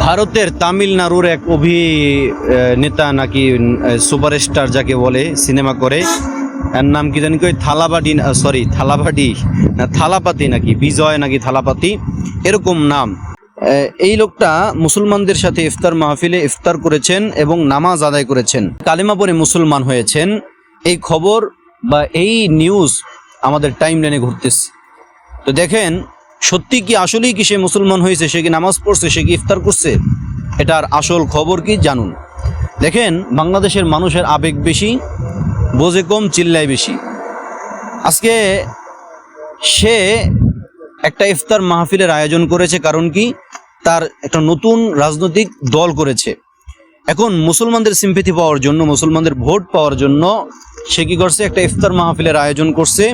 ভারতের তামিলনাড়ুর এক অভিনেতা নাকি সুপারস্টার যাকে বলে, সিনেমা করে, এর নাম কি জানি কই, থালাপাতি নাকি বিজয় নাকি থালাপাতি, এরকম নাম। এই লোকটা মুসলমানদের সাথে ইফতার মাহফিলে ইফতার করেছেন এবং নামাজ আদায় করেছেন, কালিমা পড়ে মুসলমান হয়েছেন। এই খবর বা এই নিউজ আমাদের টাইম লাইনে ঘুরতেছে। তো দেখেন, সত্যি কি আসলেই কি সে মুসলমান হয়েছে, সে কি নামাজ পড়ছে, সে কি ইফতার করছে, এটার আসল খবর কি জানুন। দেখেন, বাংলাদেশের মানুষের আবেগ বেশি, বোঝে কম, চিল্লায় বেশি। আজকে সে একটা ইফতার মাহফিলের আয়োজন করেছে, কারণ কি, তার একটা নতুন রাজনৈতিক দল করেছে। এখন মুসলমানদের সিম্পেথি পাওয়ার জন্য, মুসলমানদের ভোট পাওয়ার জন্য সে কি করছে, একটা ইফতার মাহফিলের আয়োজন করছে।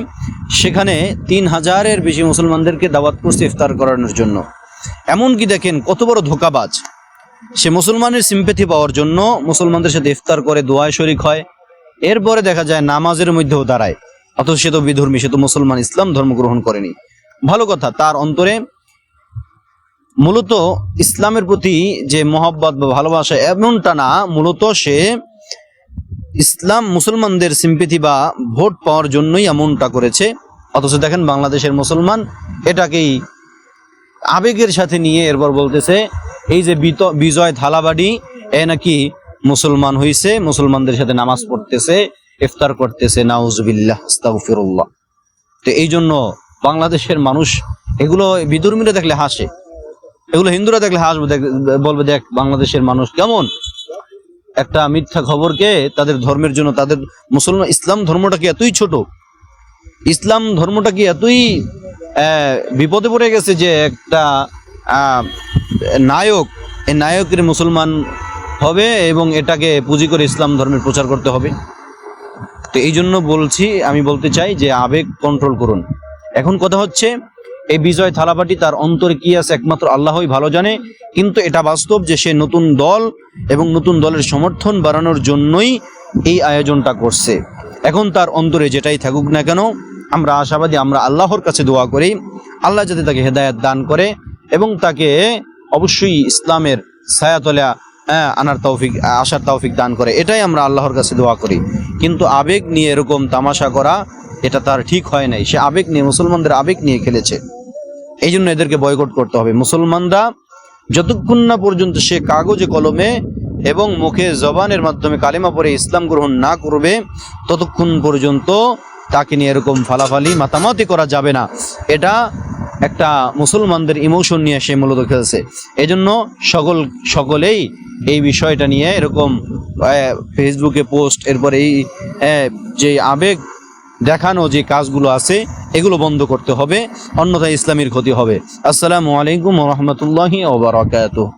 সেখানে 3000-এর বেশি মুসলমানদেরকে দাওয়াত করছে ইফতার করানোর জন্য। এমনকি দেখেন কত বড় ধোঁকাবাজ, সে মুসলমানের সিম্পেথি পাওয়ার জন্য মুসলমানদের সাথে ইফতার করে, দোয়ায় শরিক হয়, এরপরে দেখা যায় নামাজের মধ্যেও দাঁড়ায়। অথচ সে তো বিধর্মী, সে তো মুসলমান, ইসলাম ধর্ম গ্রহণ করেনি। ভালো কথা, তার অন্তরে মূলত ইসলামের প্রতি যে মহব্বত বা ভালোবাসা এমনটা না, মূলত সে ইসলাম মুসলমানদের সিম্পেথি বা ভোট পাওয়ার জন্যই এমনটা করেছে। অথচ দেখেন বাংলাদেশের মুসলমান এটাকেই আবেগের সাথে নিয়ে এরপর বলতেছে এই যে বিজয় থালাবাড়ি, এ নাকি মুসলমান হইছে, মুসলমানদের সাথে নামাজ পড়তেছে, ইফতার করতেছে। নাউজুবিল্লাহ, আস্তাগফিরুল্লাহ। তো এই জন্য বাংলাদেশের মানুষ এগুলো বিধর্মীরা দেখলে হাসে, এগুলো হিন্দুরা দেখলে হাসবে, বলবে দেখ বাংলাদেশের মানুষ কেমন একটা মিথ্যা খবরকে তাদের ধর্মের জন্য, তাদের মুসলমান ইসলাম ধর্মটা কি এতই ছোট, ইসলাম ধর্মটা কি এতই বিপদে পড়ে গেছে যে একটা নায়ক, এই নায়কের মুসলমান হবে এবং এটাকে পুঁজি করে ইসলাম ধর্মের প্রচার করতে হবে। তো এই জন্য আমি বলতে চাই যে আবেগ কন্ট্রোল করুন। এখন কথা হচ্ছে, এই বিজয় থালাপাটি তার অন্তরে কি আছে একমাত্র আল্লাহই ভালো জানে, কিন্তু এটা বাস্তব যে সে নতুন দল এবং নতুন দলের সমর্থন বাড়ানোর জন্যই এই আয়োজনটা করছে। এখন তার অন্তরে যেটাই থাকুক না কেন, আমরা আশাবাদী, আমরা আল্লাহর কাছে দোয়া করি আল্লাহ যাতে তাকে হেদায়েত দান করে এবং তাকে অবশ্যই ইসলামের ছায়াতলে আসার তৌফিক দান করে। এটাই আমরা আল্লাহর কাছে দোয়া করি। কিন্তু আবেগ নিয়ে এরকম তামাশা করা, এটা তার ঠিক হয় নাই। সে আবেগ নিয়ে, মুসলমানদের আবেগ নিয়ে খেলেছে। এই জন্য এদেরকে বয়কট করতে হবে। মুসলমানরা যতক্ষণ না পর্যন্ত সে কাগজে কলমে এবং মুখে জবানের মাধ্যমে কালেমা পড়ে ইসলাম গ্রহণ না করবে, ততক্ষণ পর্যন্ত তাকে নিয়ে এরকম ফালাফালি মাতামাতি করা যাবে না। এটা একটা মুসলমানদের ইমোশন নিয়ে সে মূলত খেলছে। এই জন্য সকলেই এই বিষয়টা নিয়ে এরকম ফেসবুকে পোস্ট, এরপরে এই যে আবেগ দেখানো যে কাজগুলো আছে এগুলো বন্ধ করতে হবে, অন্যথায় ইসলামের ক্ষতি হবে। আসসালামু আলাইকুম ওয়া রাহমাতুল্লাহি ওয়া বারাকাতুহু।